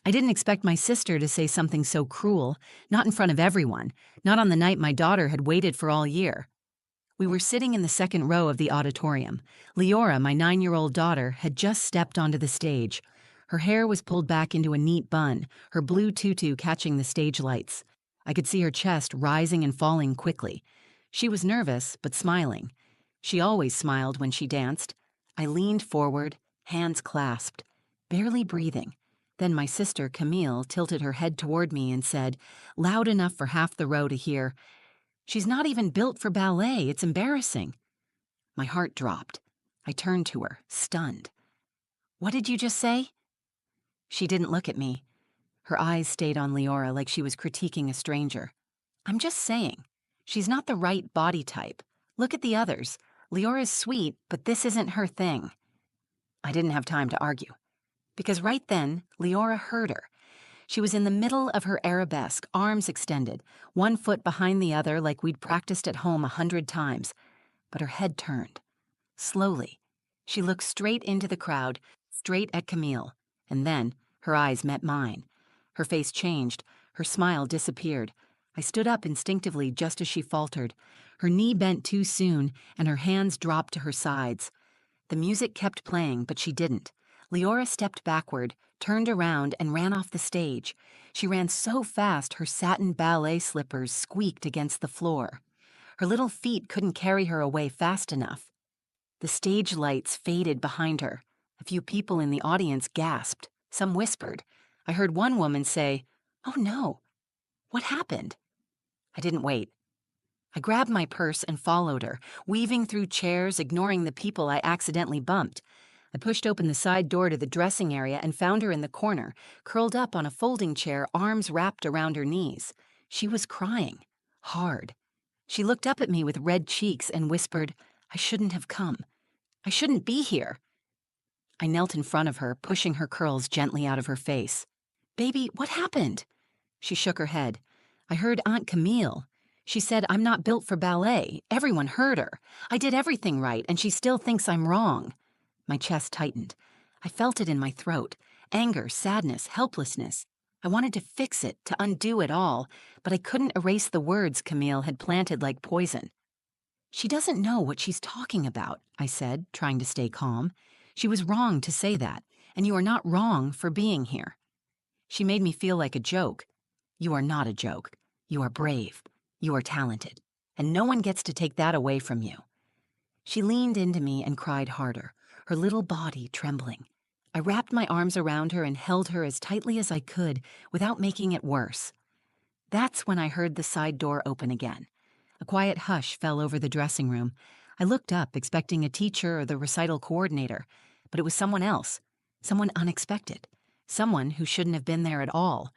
I didn't expect my sister to say something so cruel, not in front of everyone, not on the night my daughter had waited for all year. We were sitting in the second row of the auditorium. Leora, my 9-year-old daughter, had just stepped onto the stage. Her hair was pulled back into a neat bun, her blue tutu catching the stage lights. I could see her chest rising and falling quickly. She was nervous, but smiling. She always smiled when she danced. I leaned forward, hands clasped, barely breathing. Then my sister, Camille, tilted her head toward me and said, loud enough for half the row to hear, "She's not even built for ballet. It's embarrassing." My heart dropped. I turned to her, stunned. "What did you just say?" She didn't look at me. Her eyes stayed on Leora like she was critiquing a stranger. "I'm just saying. She's not the right body type. Look at the others. Leora's sweet, but this isn't her thing." I didn't have time to argue. Because right then, Leora heard her. She was in the middle of her arabesque, arms extended, one foot behind the other like we'd practiced at home 100 times. But her head turned. Slowly. She looked straight into the crowd, straight at Camille, and then her eyes met mine. Her face changed. Her smile disappeared. I stood up instinctively just as she faltered. Her knee bent too soon, and her hands dropped to her sides. The music kept playing, but she didn't. Leora stepped backward, turned around, and ran off the stage. She ran so fast her satin ballet slippers squeaked against the floor. Her little feet couldn't carry her away fast enough. The stage lights faded behind her. A few people in the audience gasped. Some whispered. I heard one woman say, "Oh no, what happened?" I didn't wait. I grabbed my purse and followed her, weaving through chairs, ignoring the people I accidentally bumped. I pushed open the side door to the dressing area and found her in the corner, curled up on a folding chair, arms wrapped around her knees. She was crying. Hard. She looked up at me with red cheeks and whispered, "I shouldn't have come. I shouldn't be here." I knelt in front of her, pushing her curls gently out of her face. "Baby, what happened?" She shook her head. "I heard Aunt Camille. She said I'm not built for ballet. Everyone heard her. I did everything right, and she still thinks I'm wrong." My chest tightened. I felt it in my throat. Anger, sadness, helplessness. I wanted to fix it, to undo it all, but I couldn't erase the words Camille had planted like poison. "She doesn't know what she's talking about," I said, trying to stay calm. "She was wrong to say that, and you are not wrong for being here." She made me feel like a joke. "You are not a joke. You are brave. You are talented. And no one gets to take that away from you." She leaned into me and cried harder, her little body trembling. I wrapped my arms around her and held her as tightly as I could without making it worse. That's when I heard the side door open again. A quiet hush fell over the dressing room. I looked up, expecting a teacher or the recital coordinator, but it was someone else, someone unexpected, someone who shouldn't have been there at all,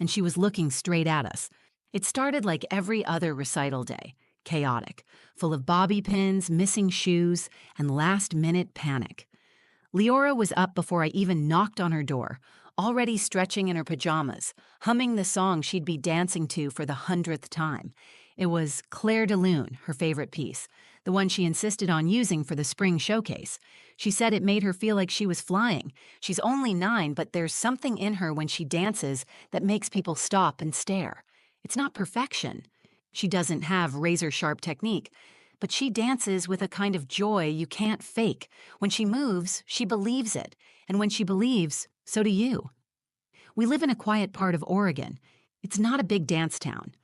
and she was looking straight at us. It started like every other recital day, chaotic, full of bobby pins, missing shoes, and last-minute panic. Leora was up before I even knocked on her door, already stretching in her pajamas, humming the song she'd be dancing to for the 100th time. It was Claire de Lune, her favorite piece, the one she insisted on using for the spring showcase. She said it made her feel like she was flying. She's only 9, but there's something in her when she dances that makes people stop and stare. It's not perfection. She doesn't have razor-sharp technique, but she dances with a kind of joy you can't fake. When she moves, she believes it, and when she believes, so do you. We live in a quiet part of Oregon. It's not a big dance town.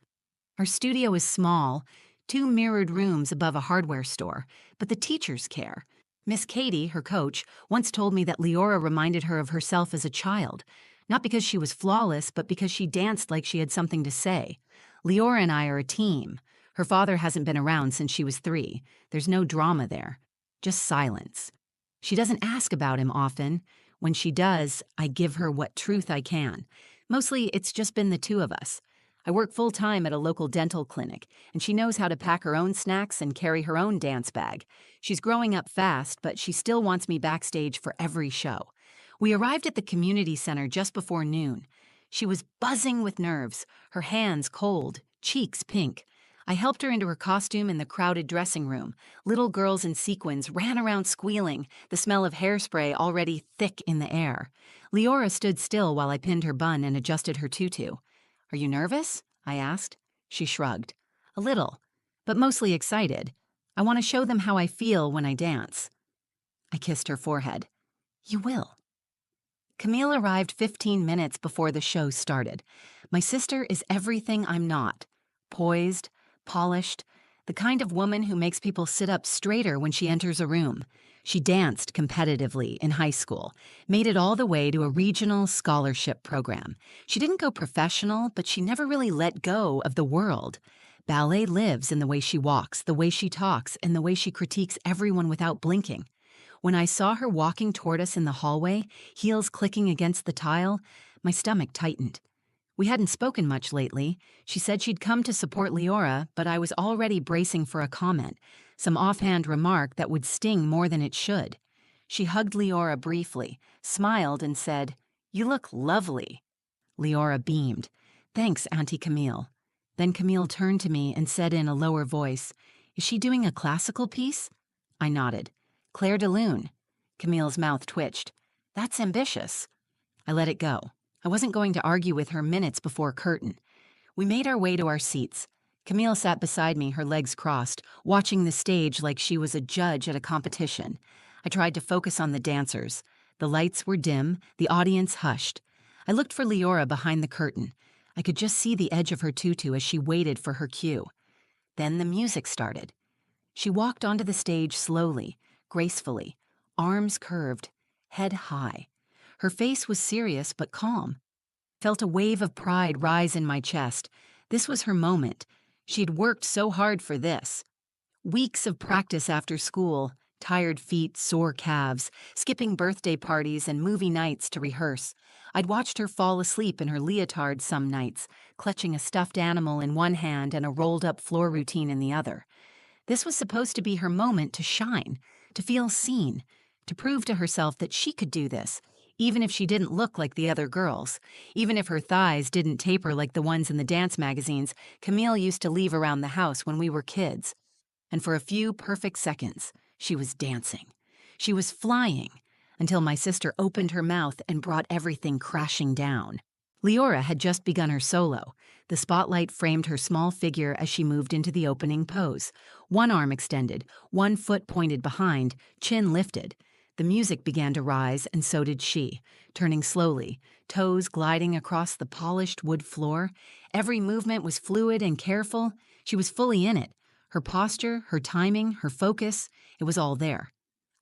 Our studio is small, 2 mirrored rooms above a hardware store, but the teachers care. Miss Katie, her coach, once told me that Leora reminded her of herself as a child, not because she was flawless, but because she danced like she had something to say. Leora and I are a team. Her father hasn't been around since she was 3. There's no drama there, just silence. She doesn't ask about him often. When she does, I give her what truth I can. Mostly, it's just been the two of us. I work full-time at a local dental clinic, and she knows how to pack her own snacks and carry her own dance bag. She's growing up fast, but she still wants me backstage for every show. We arrived at the community center just before noon. She was buzzing with nerves, her hands cold, cheeks pink. I helped her into her costume in the crowded dressing room. Little girls in sequins ran around squealing, the smell of hairspray already thick in the air. Leora stood still while I pinned her bun and adjusted her tutu. "Are you nervous?" I asked. She shrugged. "A little, but mostly excited. I want to show them how I feel when I dance." I kissed her forehead. "You will." Camille arrived 15 minutes before the show started. My sister is everything I'm not. Poised, polished, the kind of woman who makes people sit up straighter when she enters a room. She danced competitively in high school, made it all the way to a regional scholarship program. She didn't go professional, but she never really let go of the world. Ballet lives in the way she walks, the way she talks, and the way she critiques everyone without blinking. When I saw her walking toward us in the hallway, heels clicking against the tile, my stomach tightened. We hadn't spoken much lately. She said she'd come to support Leora, but I was already bracing for a comment, some offhand remark that would sting more than it should. She hugged Leora briefly, smiled, and said, "You look lovely." Leora beamed. "Thanks, Auntie Camille." Then Camille turned to me and said in a lower voice, "Is she doing a classical piece?" I nodded. "Claire de Lune." Camille's mouth twitched. "That's ambitious." I let it go. I wasn't going to argue with her minutes before curtain. We made our way to our seats. Camille sat beside me, her legs crossed, watching the stage like she was a judge at a competition. I tried to focus on the dancers. The lights were dim, the audience hushed. I looked for Leora behind the curtain. I could just see the edge of her tutu as she waited for her cue. Then the music started. She walked onto the stage slowly, gracefully, arms curved, head high. Her face was serious but calm. Felt a wave of pride rise in my chest. This was her moment. She'd worked so hard for this. Weeks of practice after school, tired feet, sore calves, skipping birthday parties and movie nights to rehearse. I'd watched her fall asleep in her leotard some nights, clutching a stuffed animal in one hand and a rolled-up floor routine in the other. This was supposed to be her moment to shine, to feel seen, to prove to herself that she could do this, even if she didn't look like the other girls, even if her thighs didn't taper like the ones in the dance magazines Camille used to leave around the house when we were kids. And for a few perfect seconds, she was dancing. She was flying, until my sister opened her mouth and brought everything crashing down. Leora had just begun her solo. The spotlight framed her small figure as she moved into the opening pose. One arm extended, one foot pointed behind, chin lifted. The music began to rise, and so did she, turning slowly, toes gliding across the polished wood floor. Every movement was fluid and careful. She was fully in it. Her posture, her timing, her focus, it was all there.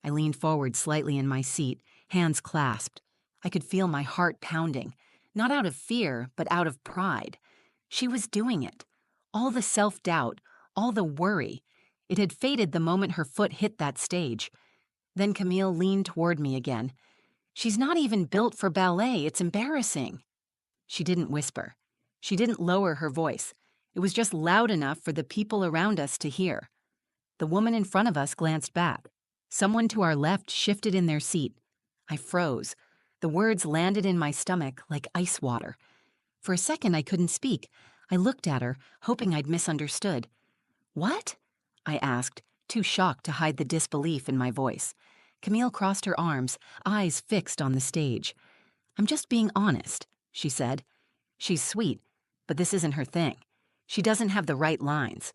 I leaned forward slightly in my seat, hands clasped. I could feel my heart pounding, not out of fear, but out of pride. She was doing it. All the self-doubt, all the worry. It had faded the moment her foot hit that stage. Then Camille leaned toward me again. "She's not even built for ballet. It's embarrassing." She didn't whisper. She didn't lower her voice. It was just loud enough for the people around us to hear. The woman in front of us glanced back. Someone to our left shifted in their seat. I froze. The words landed in my stomach like ice water. For a second, I couldn't speak. I looked at her, hoping I'd misunderstood. "What?" I asked, too shocked to hide the disbelief in my voice. Camille crossed her arms, eyes fixed on the stage. "I'm just being honest," she said. "She's sweet, but this isn't her thing. She doesn't have the right lines.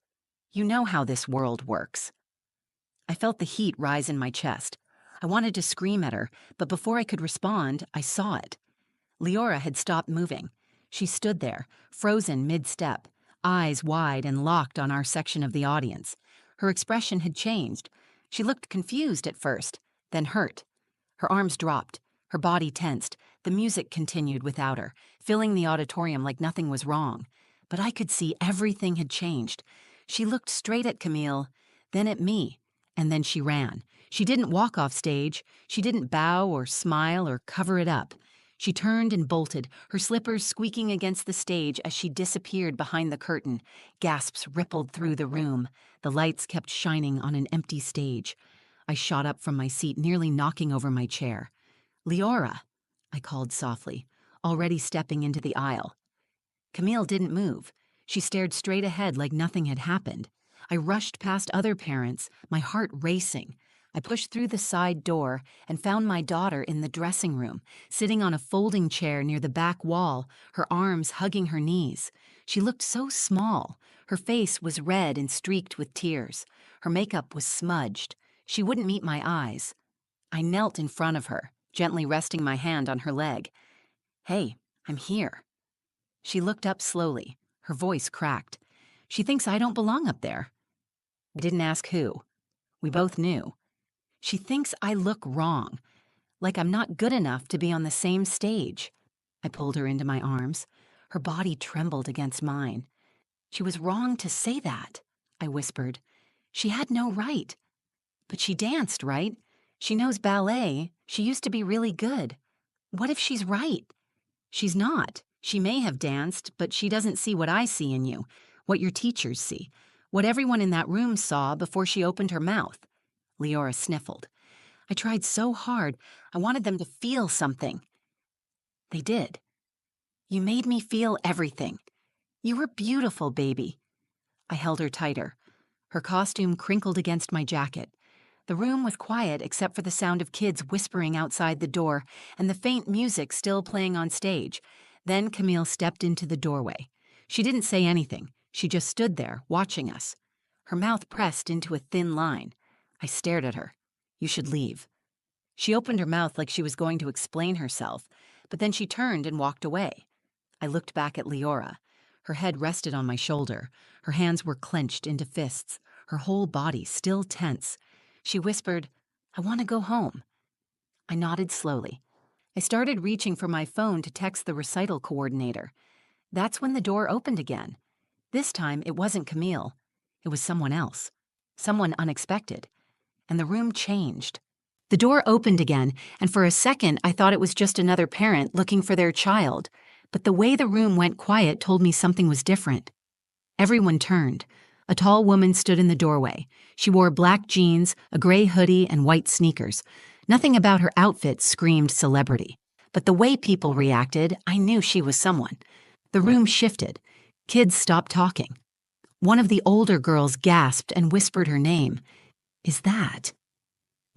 You know how this world works." I felt the heat rise in my chest. I wanted to scream at her, but before I could respond, I saw it. Leora had stopped moving. She stood there, frozen mid-step, eyes wide and locked on our section of the audience. Her expression had changed. She looked confused at first, then hurt. Her arms dropped, her body tensed. The music continued without her, filling the auditorium like nothing was wrong. But I could see everything had changed. She looked straight at Camille, then at me, and then she ran. She didn't walk off stage. She didn't bow or smile or cover it up. She turned and bolted, her slippers squeaking against the stage as she disappeared behind the curtain. Gasps rippled through the room. The lights kept shining on an empty stage. I shot up from my seat, nearly knocking over my chair. "Leora," I called softly, already stepping into the aisle. Camille didn't move. She stared straight ahead like nothing had happened. I rushed past other parents, my heart racing. I pushed through the side door and found my daughter in the dressing room, sitting on a folding chair near the back wall, her arms hugging her knees. She looked so small. Her face was red and streaked with tears. Her makeup was smudged. She wouldn't meet my eyes. I knelt in front of her, gently resting my hand on her leg. "Hey, I'm here." She looked up slowly. Her voice cracked. "She thinks I don't belong up there." I didn't ask who. We both knew. She thinks I look wrong, like I'm not good enough to be on the same stage. I pulled her into my arms. Her body trembled against mine. "She was wrong to say that," I whispered. "She had no right. But she danced, right? She knows ballet. She used to be really good. What if she's right? She's not. She may have danced, but she doesn't see what I see in you, what your teachers see, what everyone in that room saw before she opened her mouth." Leora sniffled. "I tried so hard. I wanted them to feel something." "They did. You made me feel everything. You were beautiful, baby." I held her tighter. Her costume crinkled against my jacket. The room was quiet except for the sound of kids whispering outside the door and the faint music still playing on stage. Then Camille stepped into the doorway. She didn't say anything. She just stood there, watching us. Her mouth pressed into a thin line. I stared at her. "You should leave." She opened her mouth like she was going to explain herself, but then she turned and walked away. I looked back at Leora. Her head rested on my shoulder. Her hands were clenched into fists, her whole body still tense. She whispered, "I want to go home." I nodded slowly. I started reaching for my phone to text the recital coordinator. That's when the door opened again. This time, it wasn't Camille. It was someone else. Someone unexpected. And the room changed. The door opened again, and for a second I thought it was just another parent looking for their child. But the way the room went quiet told me something was different. Everyone turned. A tall woman stood in the doorway. She wore black jeans, a gray hoodie, and white sneakers. Nothing about her outfit screamed celebrity. But the way people reacted, I knew she was someone. The room shifted. Kids stopped talking. One of the older girls gasped and whispered her name. "Is that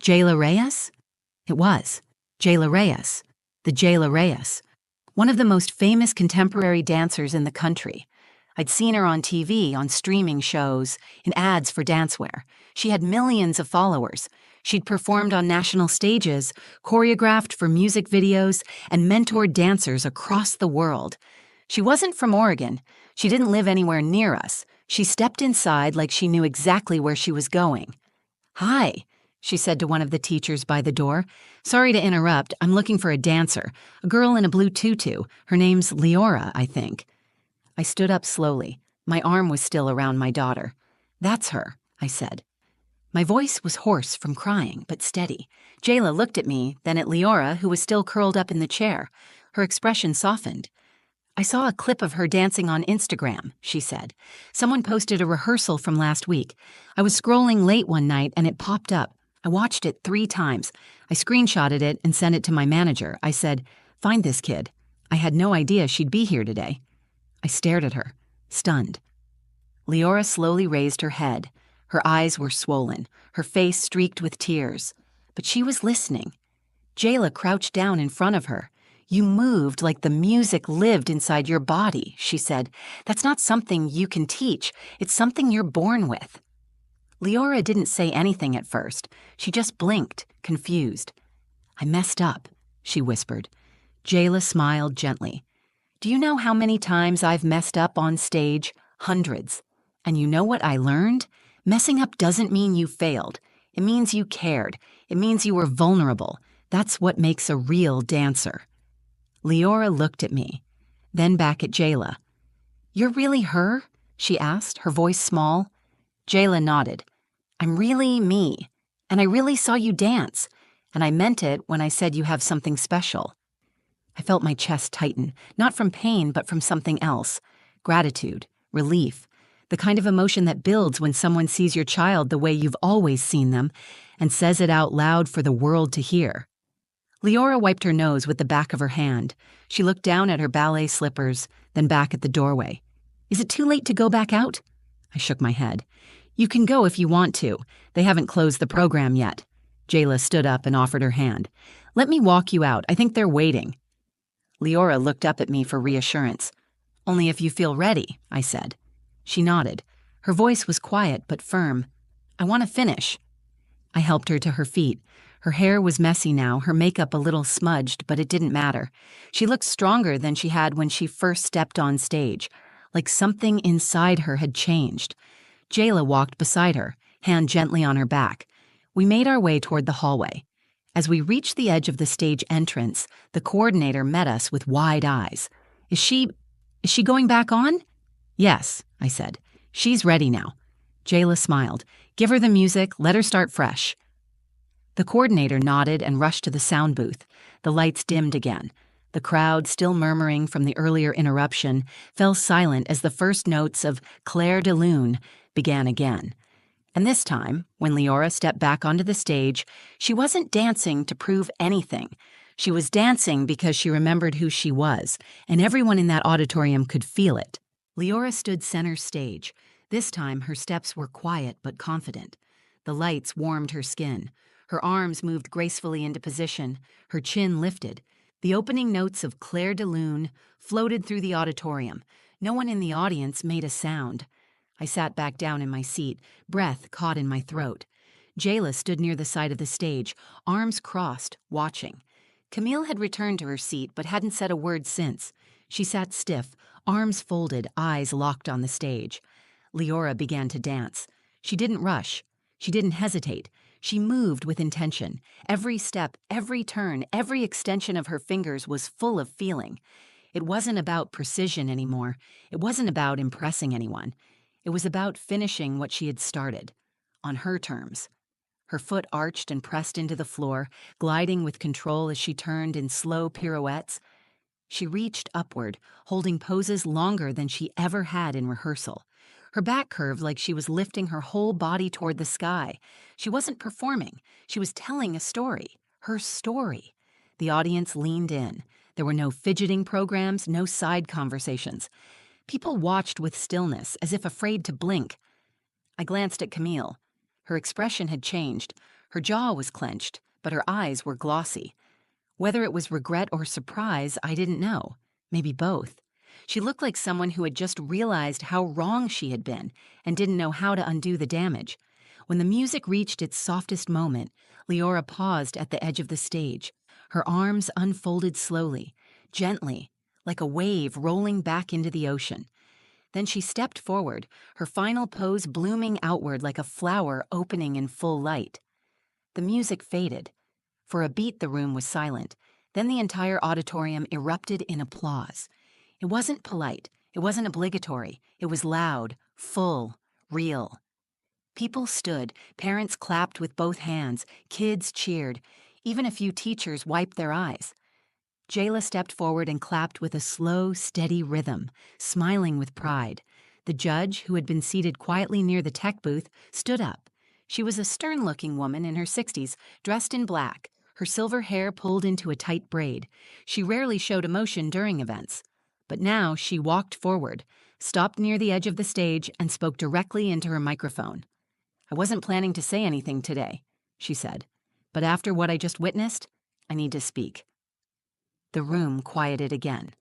Jayla Reyes?" It was. Jayla Reyes. The Jayla Reyes. One of the most famous contemporary dancers in the country. I'd seen her on TV, on streaming shows, in ads for dancewear. She had millions of followers. She'd performed on national stages, choreographed for music videos, and mentored dancers across the world. She wasn't from Oregon. She didn't live anywhere near us. She stepped inside like she knew exactly where she was going. "Hi," she said to one of the teachers by the door. "Sorry to interrupt. I'm looking for a dancer. A girl in a blue tutu. Her name's Leora, I think." I stood up slowly. My arm was still around my daughter. "That's her," I said. My voice was hoarse from crying, but steady. Jayla looked at me, then at Leora, who was still curled up in the chair. Her expression softened. "I saw a clip of her dancing on Instagram," she said. "Someone posted a rehearsal from last week. I was scrolling late one night and it popped up. I watched it 3 times. I screenshotted it and sent it to my manager. I said, 'Find this kid.' I had no idea she'd be here today." I stared at her, stunned. Leora slowly raised her head. Her eyes were swollen, her face streaked with tears. But she was listening. Jayla crouched down in front of her. "You moved like the music lived inside your body," she said. "That's not something you can teach. It's something you're born with." Leora didn't say anything at first. She just blinked, confused. "I messed up," she whispered. Jayla smiled gently. "Do you know how many times I've messed up on stage? Hundreds. And you know what I learned? Messing up doesn't mean you failed. It means you cared. It means you were vulnerable. That's what makes a real dancer." Leora looked at me, then back at Jayla. "You're really her?" she asked, her voice small. Jayla nodded. "I'm really me. And I really saw you dance. And I meant it when I said you have something special." I felt my chest tighten, not from pain, but from something else. Gratitude, relief, the kind of emotion that builds when someone sees your child the way you've always seen them and says it out loud for the world to hear. Leora wiped her nose with the back of her hand. She looked down at her ballet slippers, then back at the doorway. Is it too late to go back out? I shook my head. You can go if you want to. They haven't closed the program yet. Jayla stood up and offered her hand. Let me walk you out. I think they're waiting. Leora looked up at me for reassurance. Only if you feel ready, I said. She nodded. Her voice was quiet but firm. I want to finish. I helped her to her feet. Her hair was messy now, her makeup a little smudged, but it didn't matter. She looked stronger than she had when she first stepped on stage, like something inside her had changed. Jayla walked beside her, hand gently on her back. We made our way toward the hallway. As we reached the edge of the stage entrance, the coordinator met us with wide eyes. Is she going back on? Yes, I said. She's ready now. Jayla smiled. Give her the music, let her start fresh. The coordinator nodded and rushed to the sound booth. The lights dimmed again. The crowd, still murmuring from the earlier interruption, fell silent as the first notes of Clair de Lune began again. And this time, when Leora stepped back onto the stage, she wasn't dancing to prove anything. She was dancing because she remembered who she was, and everyone in that auditorium could feel it. Leora stood center stage. This time, her steps were quiet but confident. The lights warmed her skin. Her arms moved gracefully into position, her chin lifted. The opening notes of Clair de Lune floated through the auditorium. No one in the audience made a sound. I sat back down in my seat, breath caught in my throat. Jayla stood near the side of the stage, arms crossed, watching. Camille had returned to her seat but hadn't said a word since. She sat stiff, arms folded, eyes locked on the stage. Leora began to dance. She didn't rush. She didn't hesitate. She moved with intention. Every step, every turn, every extension of her fingers was full of feeling. It wasn't about precision anymore. It wasn't about impressing anyone. It was about finishing what she had started, on her terms. Her foot arched and pressed into the floor, gliding with control as she turned in slow pirouettes. She reached upward, holding poses longer than she ever had in rehearsal. Her back curved like she was lifting her whole body toward the sky. She wasn't performing. She was telling a story. Her story. The audience leaned in. There were no fidgeting programs, no side conversations. People watched with stillness, as if afraid to blink. I glanced at Camille. Her expression had changed. Her jaw was clenched, but her eyes were glossy. Whether it was regret or surprise, I didn't know. Maybe both. She looked like someone who had just realized how wrong she had been and didn't know how to undo the damage. When the music reached its softest moment, Leora paused at the edge of the stage. Her arms unfolded slowly, gently, like a wave rolling back into the ocean. Then she stepped forward, her final pose blooming outward like a flower opening in full light. The music faded. For a beat, the room was silent. Then the entire auditorium erupted in applause. It wasn't polite. It wasn't obligatory. It was loud, full, real. People stood. Parents clapped with both hands. Kids cheered. Even a few teachers wiped their eyes. Jayla stepped forward and clapped with a slow, steady rhythm, smiling with pride. The judge, who had been seated quietly near the tech booth, stood up. She was a stern-looking woman in her 60s, dressed in black, her silver hair pulled into a tight braid. She rarely showed emotion during events. But now she walked forward, stopped near the edge of the stage, and spoke directly into her microphone. I wasn't planning to say anything today, she said. But after what I just witnessed, I need to speak. The room quieted again.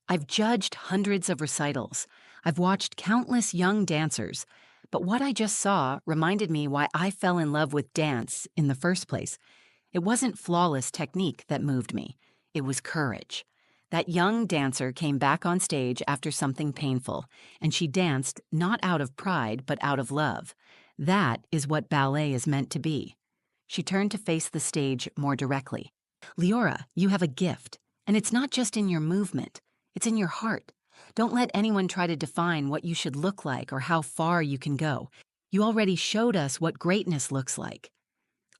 I've judged hundreds of recitals. I've watched countless young dancers. But what I just saw reminded me why I fell in love with dance in the first place. It wasn't flawless technique that moved me. It was courage. That young dancer came back on stage after something painful, and she danced not out of pride but out of love. That is what ballet is meant to be. She turned to face the stage more directly. Leora, you have a gift, and it's not just in your movement. It's in your heart. Don't let anyone try to define what you should look like or how far you can go. You already showed us what greatness looks like.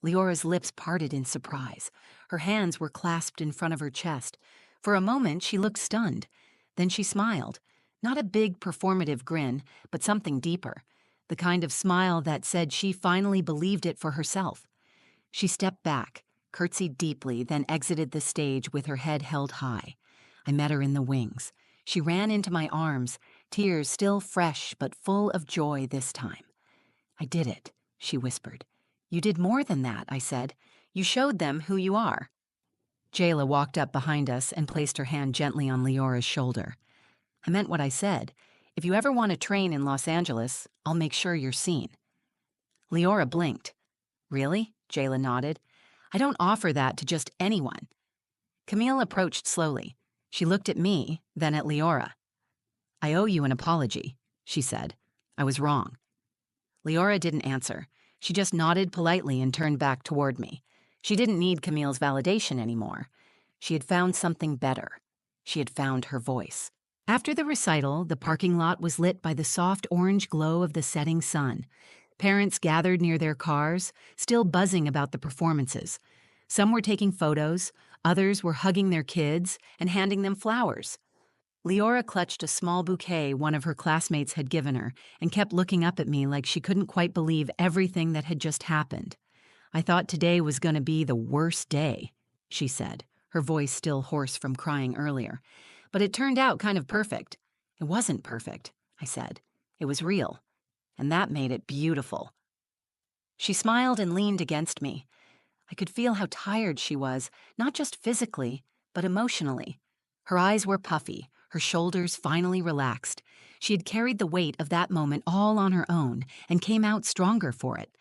Leora's lips parted in surprise. Her hands were clasped in front of her chest. For a moment, she looked stunned. Then she smiled. Not a big performative grin, but something deeper. The kind of smile that said she finally believed it for herself. She stepped back, curtsied deeply, then exited the stage with her head held high. I met her in the wings. She ran into my arms, tears still fresh but full of joy this time. "I did it," she whispered. "You did more than that," I said. "You showed them who you are." Jayla walked up behind us and placed her hand gently on Leora's shoulder. "I meant what I said. If you ever want to train in Los Angeles, I'll make sure you're seen." Leora blinked. "Really?" Jayla nodded. "I don't offer that to just anyone." Camille approached slowly. She looked at me, then at Leora. "I owe you an apology," she said. "I was wrong." Leora didn't answer. She just nodded politely and turned back toward me. She didn't need Camille's validation anymore. She had found something better. She had found her voice. After the recital, the parking lot was lit by the soft orange glow of the setting sun. Parents gathered near their cars, still buzzing about the performances. Some were taking photos, others were hugging their kids and handing them flowers. Leora clutched a small bouquet one of her classmates had given her and kept looking up at me like she couldn't quite believe everything that had just happened. "I thought today was going to be the worst day," she said, her voice still hoarse from crying earlier. "But it turned out kind of perfect." "It wasn't perfect," I said. "It was real. And that made it beautiful." She smiled and leaned against me. I could feel how tired she was, not just physically, but emotionally. Her eyes were puffy, her shoulders finally relaxed. She had carried the weight of that moment all on her own and came out stronger for it.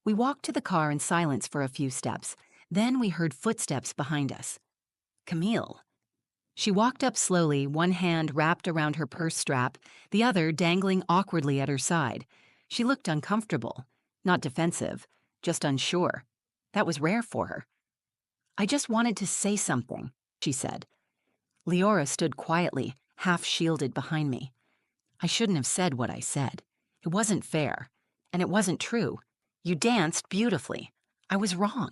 We walked to the car in silence for a few steps. Then we heard footsteps behind us. Camille. She walked up slowly, one hand wrapped around her purse strap, the other dangling awkwardly at her side. She looked uncomfortable, not defensive, just unsure. That was rare for her. "I just wanted to say something," she said. Leora stood quietly, half shielded behind me. "I shouldn't have said what I said. It wasn't fair. And it wasn't true. You danced beautifully. I was wrong."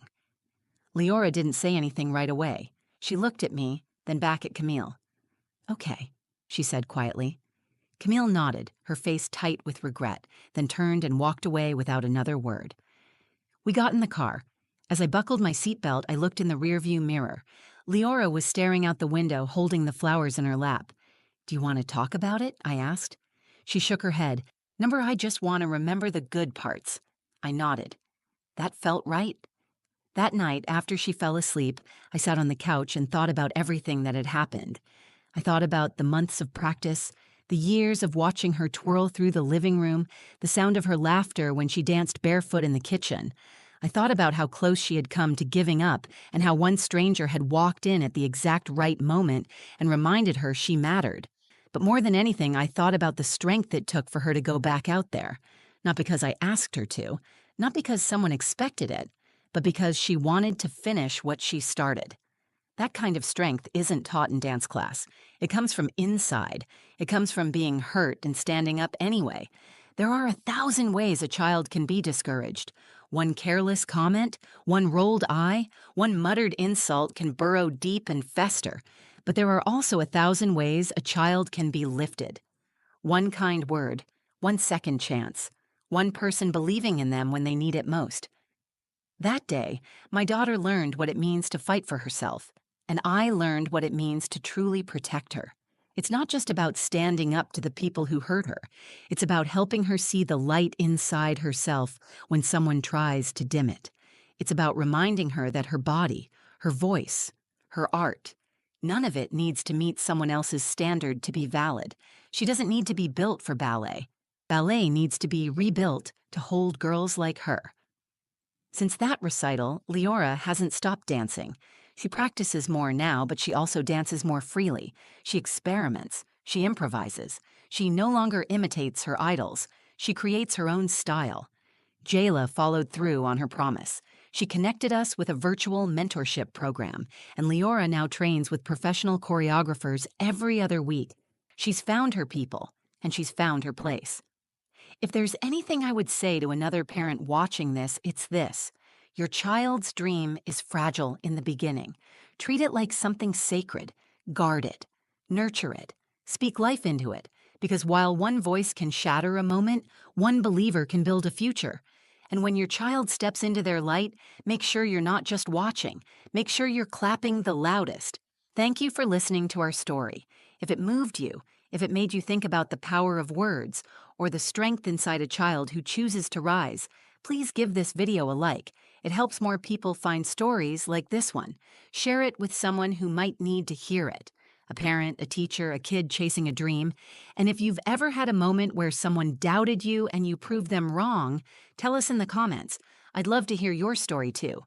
Leora didn't say anything right away. She looked at me, then back at Camille. "Okay," she said quietly. Camille nodded, her face tight with regret, then turned and walked away without another word. We got in the car. As I buckled my seatbelt, I looked in the rearview mirror. Leora was staring out the window, holding the flowers in her lap. "Do you want to talk about it?" I asked. She shook her head. "Number, I just want to remember the good parts." I nodded. That felt right. That night, after she fell asleep, I sat on the couch and thought about everything that had happened. I thought about the months of practice, the years of watching her twirl through the living room, the sound of her laughter when she danced barefoot in the kitchen. I thought about how close she had come to giving up and how one stranger had walked in at the exact right moment and reminded her she mattered. But more than anything, I thought about the strength it took for her to go back out there. Not because I asked her to, not because someone expected it, but because she wanted to finish what she started. That kind of strength isn't taught in dance class. It comes from inside. It comes from being hurt and standing up anyway. There are 1,000 ways a child can be discouraged. One careless comment, one rolled eye, one muttered insult can burrow deep and fester. But there are also 1,000 ways a child can be lifted. One kind word, one second chance, one person believing in them when they need it most. That day, my daughter learned what it means to fight for herself, and I learned what it means to truly protect her. It's not just about standing up to the people who hurt her. It's about helping her see the light inside herself when someone tries to dim it. It's about reminding her that her body, her voice, her art, none of it needs to meet someone else's standard to be valid. She doesn't need to be built for ballet. Ballet needs to be rebuilt to hold girls like her. Since that recital, Leora hasn't stopped dancing. She practices more now, but she also dances more freely. She experiments. She improvises. She no longer imitates her idols. She creates her own style. Jayla followed through on her promise. She connected us with a virtual mentorship program, and Leora now trains with professional choreographers every other week. She's found her people, and she's found her place. If there's anything I would say to another parent watching this, it's this. Your child's dream is fragile in the beginning. Treat it like something sacred. Guard it. Nurture it. Speak life into it. Because while one voice can shatter a moment, one believer can build a future. And when your child steps into their light, make sure you're not just watching. Make sure you're clapping the loudest. Thank you for listening to our story. If it moved you, If it made you think about the power of words or the strength inside a child who chooses to rise, please give this video a like. It helps more people find stories like this one. Share it with someone who might need to hear it. A parent, a teacher, a kid chasing a dream. And if you've ever had a moment where someone doubted you and you proved them wrong, tell us in the comments. I'd love to hear your story too.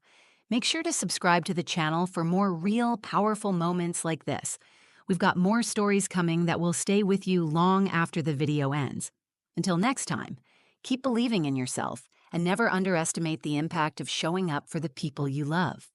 Make sure to subscribe to the channel for more real, powerful moments like this. We've got more stories coming that will stay with you long after the video ends. Until next time, keep believing in yourself and never underestimate the impact of showing up for the people you love.